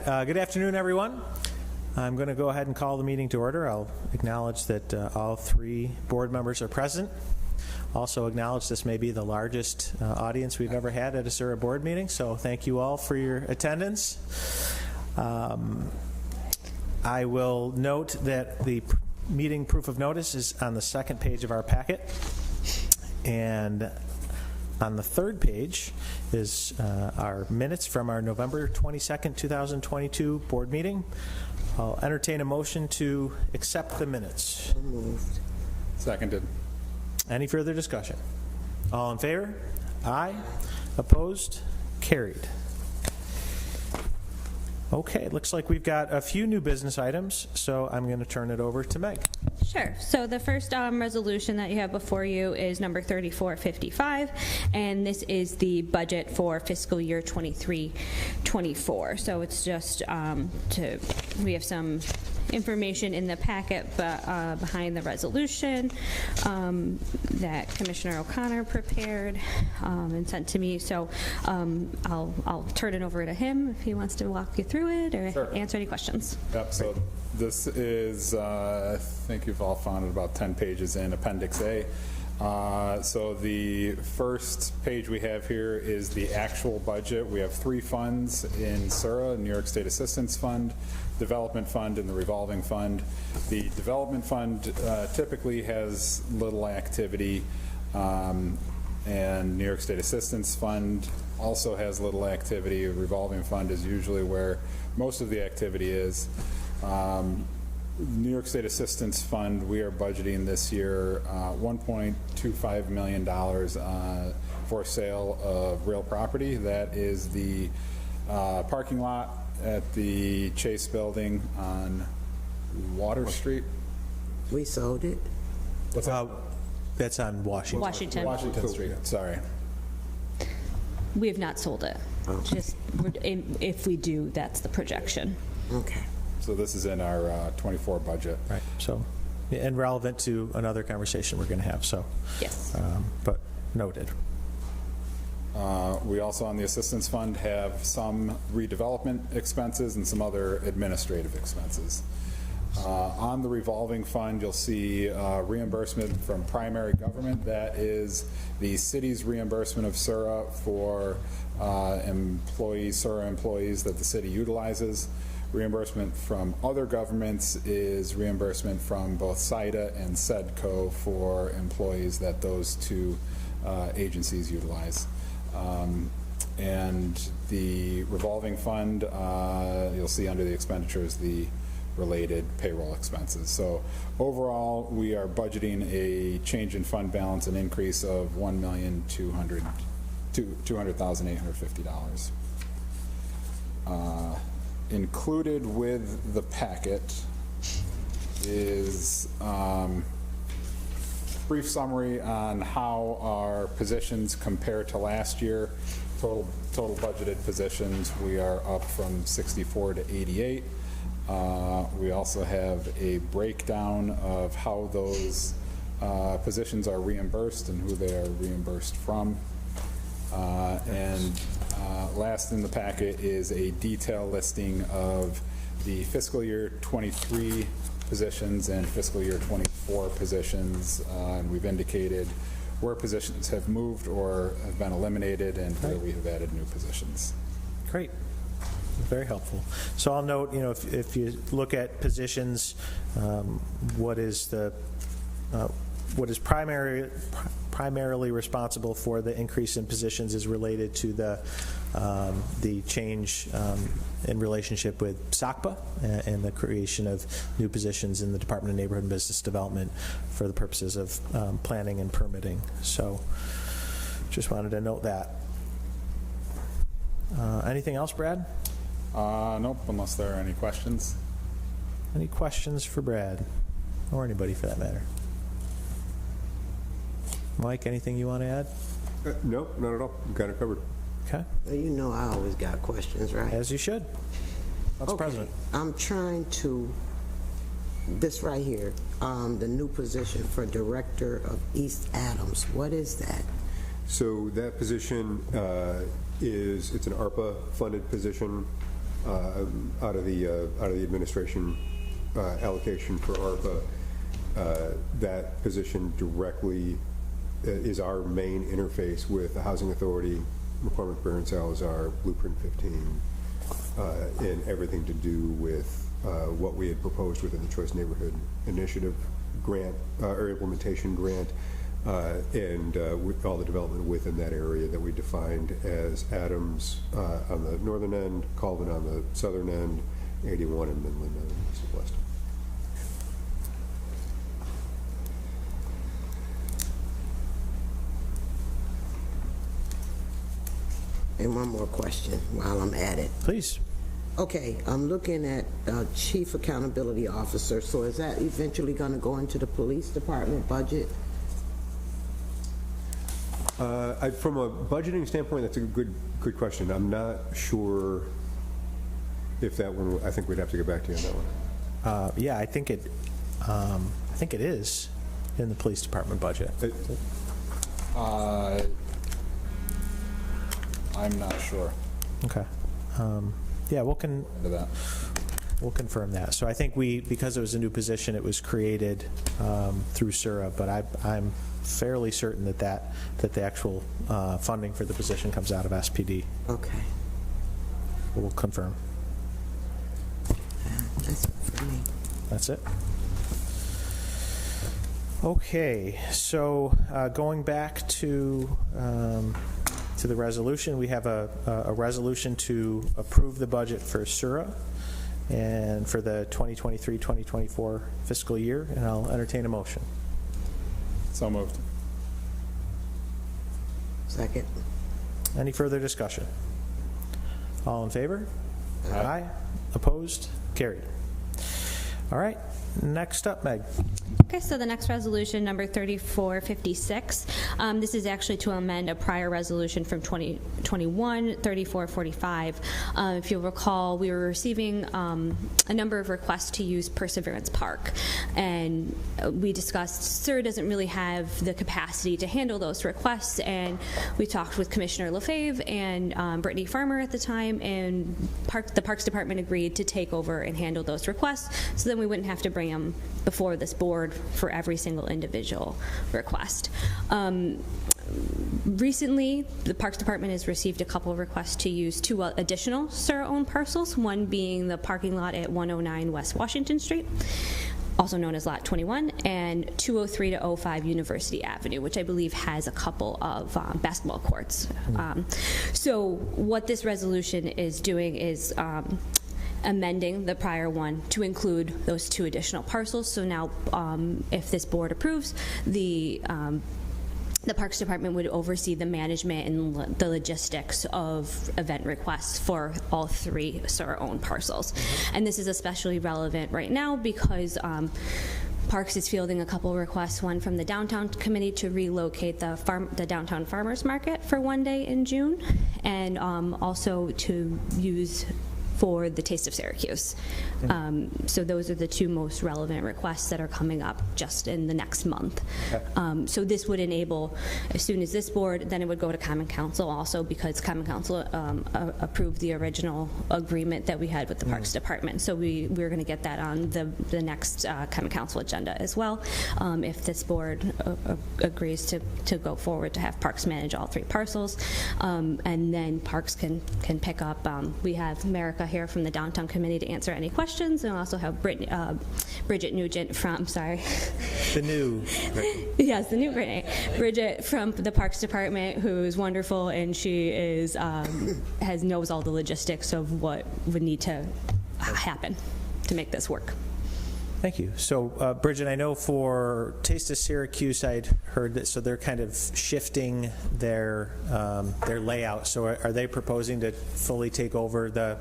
Good afternoon, everyone. I'm going to go ahead and call the meeting to order. I'll acknowledge that all three board members are present. Also acknowledge this may be the largest audience we've ever had at a SURA board meeting, so thank you all for your attendance. I will note that the meeting proof of notice is on the second page of our packet, and on the third page is our minutes from our November 22nd, 2022 board meeting. I'll entertain a motion to accept the minutes. So moved. Seconded. Any further discussion? All in favor? Aye. Opposed? Carried. Okay, looks like we've got a few new business items, so I'm going to turn it over to Meg. Sure. So the first resolution that you have before you is number 3455, and this is the budget for fiscal year 23-24. So it's just we have some information in the packet behind the resolution that Commissioner O'Connor prepared and sent to me. So I'll turn it over to him if he wants to walk you through it or Sure. answer any questions. Yep, so this is, I think you've all found it about 10 pages in Appendix A. So the first page we have here is the actual budget. We have three funds in SURA, New York State Assistance Fund, Development Fund, and the Revolving Fund. The Development Fund typically has little activity, and New York State Assistance Fund also has little activity. A Revolving Fund is usually where most of the activity is. New York State Assistance Fund, we are budgeting this year $1.25 million for sale of real property. That is the parking lot at the Chase Building on Water Street. We sold it. What's that? That's on Washington. Washington Street, sorry. We have not sold it. Oh. Just if we do, that's the projection. Okay. So this is in our 24 budget. Right. So, and relevant to another conversation we're going to have. So, Yes. But noted. We also on the Assistance Fund have some redevelopment expenses and some other administrative expenses. On the Revolving Fund, you'll see reimbursement from primary government. That is the city's reimbursement of SURA for employees, SURA employees that the city utilizes. Reimbursement from other governments is reimbursement from both SIDA and SEDCO for employees that those two agencies utilize. And the Revolving Fund, you'll see under the expenditures the related payroll expenses. So overall, we are budgeting a change in fund balance, an increase of $200,850. Included with the packet is brief summary on how our positions compare to last year. Total budgeted positions, we are up from 64 to 88. We also have a breakdown of how those positions are reimbursed and who they are reimbursed from. Last in the packet is a detailed listing of the fiscal year 23 positions and fiscal year 24 positions. And we've indicated where positions have moved or have been eliminated and where we have added new positions. Great. Very helpful. So I'll note, if you look at positions, what is primarily responsible for the increase in positions is related to the change in relationship with SACPA and the creation of new positions in the Department of Neighborhood and Business Development for the purposes of planning and permitting. So just wanted to note that. Anything else, Brad? Nope, unless there are any questions. Any questions for Brad or anybody for that matter? Mike, anything you want to add? Nope, not at all. Got it covered. Okay. Well, you know I always got questions, right? As you should. Council President. I'm trying to, this right here, the new position for Director of East Adams. What is that? So that position it's an ARPA funded position. out of the administration allocation for ARPA. That position directly is our main interface with the Housing Authority, McCormick Barron Salazar, Blueprint 15, and everything to do with what we had proposed within the Choice Neighborhood Initiative grant or implementation grant, and with all the development within that area that we defined as Adams on the northern end, Colvin on the southern end, 81 and Midland on the east and west. And one more question while I'm at it. Please. Okay, I'm looking at Chief Accountability Officer, so is that eventually going to go into the police department budget? From a budgeting standpoint, that's a good question. I'm not sure if that one. I think we'd have to get back to you on that one. Yeah, I think it is in the police department budget. I'm not sure. Okay. Yeah, we'll Into that. we'll confirm that. So I think because it was a new position, it was created through SURA, but I'm fairly certain that the actual funding for the position comes out of SPD. Okay. We'll confirm. That's it for me. That's it. Okay, so going back to the resolution, we have a resolution to approve the budget for SURA and for the 2023-2024 fiscal year, and I'll entertain a motion. So moved. Second. Any further discussion? All in favor? Aye. Opposed? Carried. All right, next up, Meg. Okay, so the next resolution, number 3456, this is actually to amend a prior resolution from 2021, 3445. If you'll recall, we were receiving a number of requests to use Perseverance Park, and we discussed SURA doesn't really have the capacity to handle those requests, and we talked with Commissioner LaFave and Brittany Farmer at the time, and the Parks Department agreed to take over and handle those requests, so then we wouldn't have to bring them before this board for every single individual request. Recently, the Parks Department has received a couple of requests to use two additional SURA-owned parcels, one being the parking lot at 109 West Washington Street, also known as Lot 21, and 203 to 05 University Avenue, which I believe has a couple of basketball courts. So what this resolution is doing is amending the prior one to include those two additional parcels. So now, if this board approves, the Parks Department would oversee the management and the logistics of event requests for all three SURA-owned parcels. And this is especially relevant right now because Parks is fielding a couple of requests, one from the Downtown Committee to relocate the Downtown Farmers Market for one day in June, and also to use for the Taste of Syracuse. So those are the two most relevant requests that are coming up just in the next month. So this would enable, as soon as this board, then it would go to Common Council also, because Common Council approved the original agreement that we had with the Parks Department. So we're going to get that on the next Common Council agenda as well, if this board agrees to go forward to have Parks manage all three parcels. And then Parks can pick up, we have America here from the Downtown Committee to answer any questions, and also have Bridget Nugent from, The new. yes, the new Bridget from the Parks Department, who's wonderful, and she is knows all the logistics of what would need to happen to make this work. Thank you. So, Bridget, I know for Taste of Syracuse, I'd heard that, so they're kind of shifting their layout. So, are they proposing to fully take over the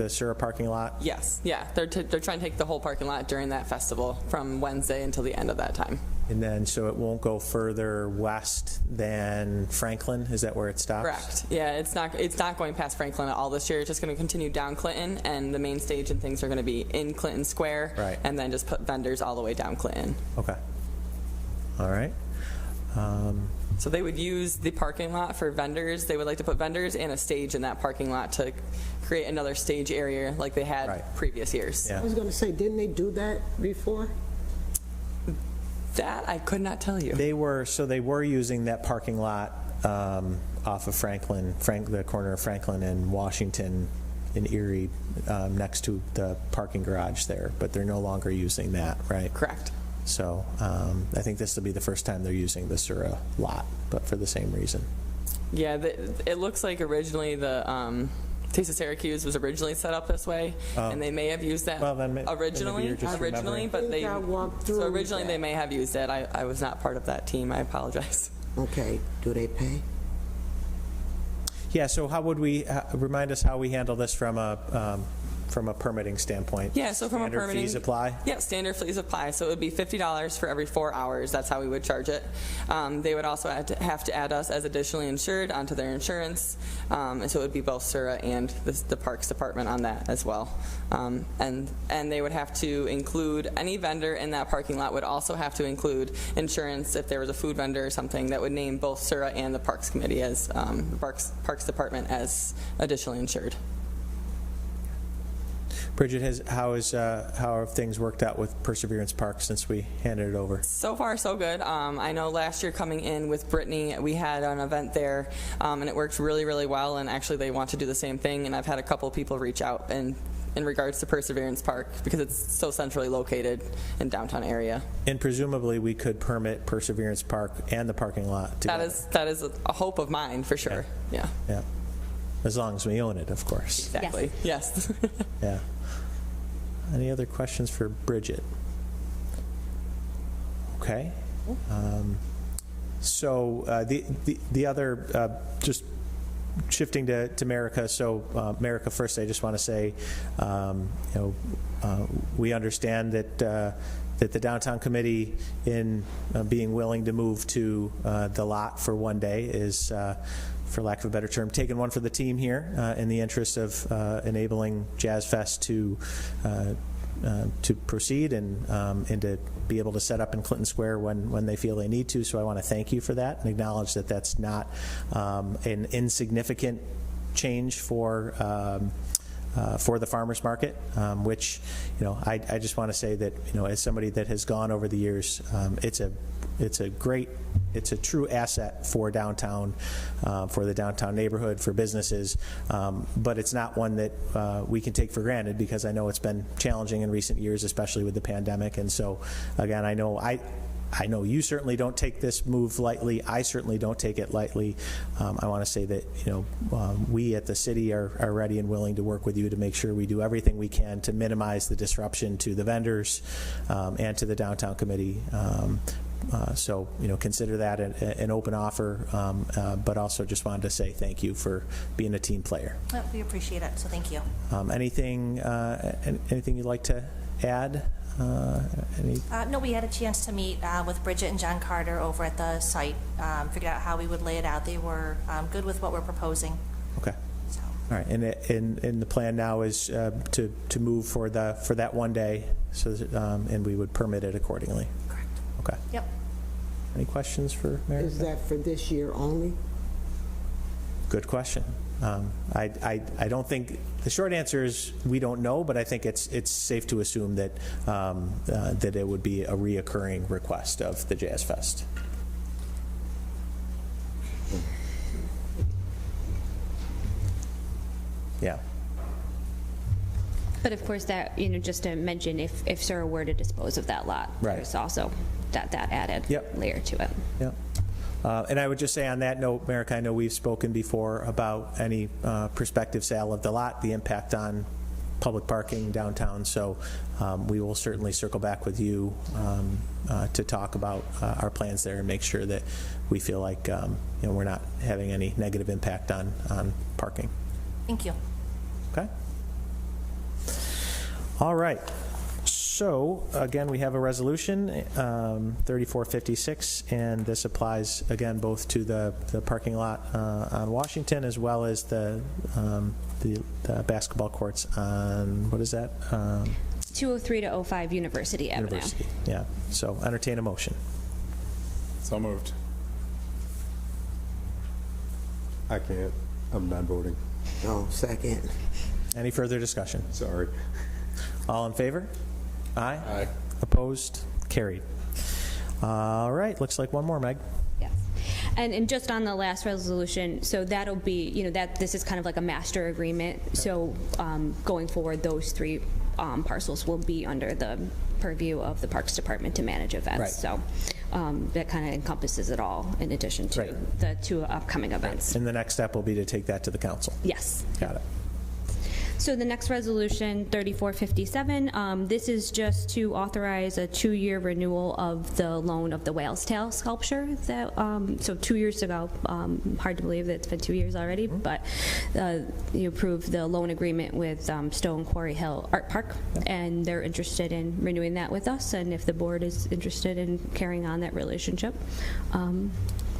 SURA parking lot? Yes, yeah. They're trying to take the whole parking lot during that festival from Wednesday until the end of that time. And then, so it won't go further west than Franklin? Is that where it stops? Correct. Yeah, it's not going past Franklin at all this year. It's just going to continue down Clinton, and the main stage and things are going to be in Clinton Square, right, and then just put vendors all the way down Clinton. Okay. All right. So they would use the parking lot for vendors. They would like to put vendors and a stage in that parking lot to create another stage area like they had Right. previous years. Yeah. I was going to say, didn't they do that before? That I could not tell you. They were using that parking lot off of the corner of Franklin and Washington in Erie, next to the parking garage there, but they're no longer using that, right? Correct. So I think this will be the first time they're using the SURA lot, but for the same reason. Yeah, it looks like originally the Taste of Syracuse was originally set up this way, and they may have used that Well, then maybe originally, you're just remembering. but I think I walked through so originally that. they may have used it. I was not part of that team. I apologize. Okay, do they pay? Yeah, so how would we, remind us how we handle this from a permitting standpoint? Yeah, so from a Standard permitting, fees apply? Yeah, standard fees apply. So it would be $50 for every 4 hours. That's how we would charge it. They would also have to add us as additionally insured onto their insurance, and so it would be both SURA and the Parks Department on that as well. And they would have to include any vendor in that parking lot would also have to include insurance if there was a food vendor or something that would name both SURA and the Parks Committee as the Parks Department as additionally insured. Bridget, how have things worked out with Perseverance Park since we handed it over? So far, so good. I know last year coming in with Brittany, we had an event there, and it worked really, really well, and actually they want to do the same thing, and I've had a couple people reach out in regards to Perseverance Park because it's so centrally located in downtown area. And presumably we could permit Perseverance Park and the parking lot together. That is a hope of mine, for sure. Yeah. Yeah. As long as we own it, of course. Exactly. Yes. Yeah. Any other questions for Bridget? Okay. So the other, just shifting to Merica. So Merica, first I just want to say, we understand that the downtown committee, in being willing to move to the lot for one day, is, for lack of a better term, taking one for the team here in the interest of enabling Jazz Fest to proceed and to be able to set up in Clinton Square when they feel they need to. So I want to thank you for that and acknowledge that that's not an insignificant change for the farmers market, which, I just want to say that, as somebody that has gone over the years, it's a true asset for downtown, for the downtown neighborhood, for businesses, but it's not one that we can take for granted, because I know it's been challenging in recent years, especially with the pandemic. And so, again, I know you certainly don't take this move lightly. I certainly don't take it lightly. I want to say that, we at the city are ready and willing to work with you to make sure we do everything we can to minimize the disruption to the vendors and to the downtown committee. So, consider that an open offer, but also just wanted to say thank you for being a team player. Well, we appreciate it, so thank you. Anything you'd like to add? No, we had a chance to meet with Bridget and John Carter over at the site, figured out how we would lay it out. They were good with what we're proposing. Okay. So. All right, and the plan now is to move for that one day, so and we would permit it accordingly. Correct. Okay. Yep. Any questions for Mary? Is that for this year only? Good question. I don't think, the short answer is we don't know, but I think it's safe to assume that that it would be a reoccurring request of the Jazz Fest. Yeah. But of course, that, just to mention, if SURA were to dispose of that lot, Right. there's also that added Yep. layer to it. Yeah. And I would just say on that note, Merrick, I know we've spoken before about any prospective sale of the lot, the impact on public parking downtown. So we will certainly circle back with you to talk about our plans there and make sure that we feel like we're not having any negative impact on parking. Thank you. Okay. All right. So, again, we have a resolution, 3456, and this applies, again, both to the parking lot on Washington as well as the basketball courts on, what is that? 203 to 05 University Avenue. University. Yeah. So, entertain a motion. So moved. I can't. I'm not voting. Oh, second. Any further discussion? Sorry. All in favor? Aye. Aye. Opposed? Carried. All right, looks like one more, Meg. Yes. And just on the last resolution, so that'll be, that this is kind of like a master agreement. So going forward, those three parcels will be under the purview of the Parks Department to manage events. Right. So that kind of encompasses it all in addition to Right. the two upcoming events. And the next step will be to take that to the council. Yes. Got it. So the next resolution, 3457, this is just to authorize a 2-year renewal of the loan of the whale's tail sculpture. That so 2 years ago, hard to believe that it's been 2 years already, but you approved the loan agreement with Stone Quarry Hill Art Park, and they're interested in renewing that with us. And if the board is interested in carrying on that relationship,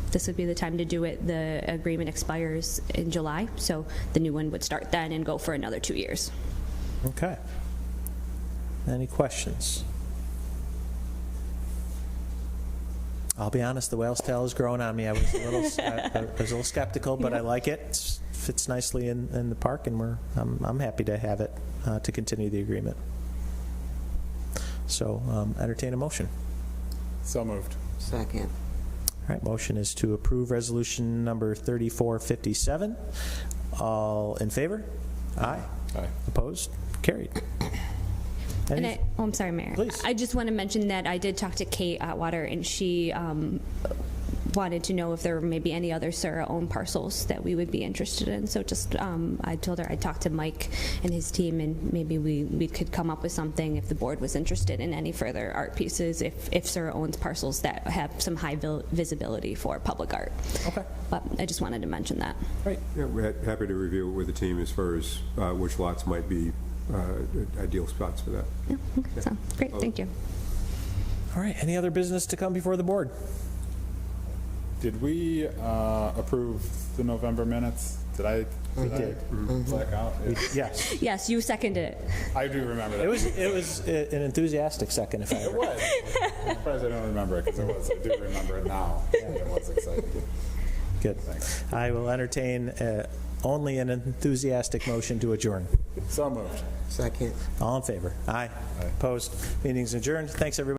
this would be the time to do it. The agreement expires in July, so the new one would start then and go for another 2 years. Okay. Any questions? I'll be honest, the whale's tail has grown on me. I was a little skeptical, but I like it. It fits nicely in the park, and I'm happy to have it to continue the agreement. So entertain a motion. So moved. Second. All right, motion is to approve resolution number 3457. All in favor? Aye. Aye. Opposed? Carried. Any- I'm sorry, Mayor. Please. I just want to mention that I did talk to Kate Atwater, and she wanted to know if there were maybe any other SURA-owned parcels that we would be interested in. So just, I told her I'd talk to Mike and his team, and maybe we could come up with something if the board was interested in any further art pieces, if SURA owns parcels that have some high visibility for public art. Okay. But I just wanted to mention that. Great. Yeah, we're happy to review it with the team as far as which lots might be ideal spots for that. Yeah, okay, so, great, thank you. All right, any other business to come before the board? Did we approve the November minutes? Did I black out? Yeah. Yes. Yes, you seconded it. I do remember that. It was an enthusiastic second, if I It ever. was. I'm surprised I don't remember it, because it was. I do remember it now. It was exciting. Good. Thanks. I will entertain only an enthusiastic motion to adjourn. So moved. Second. All in favor? Aye. Opposed? Meeting's adjourned. Thanks, everybody.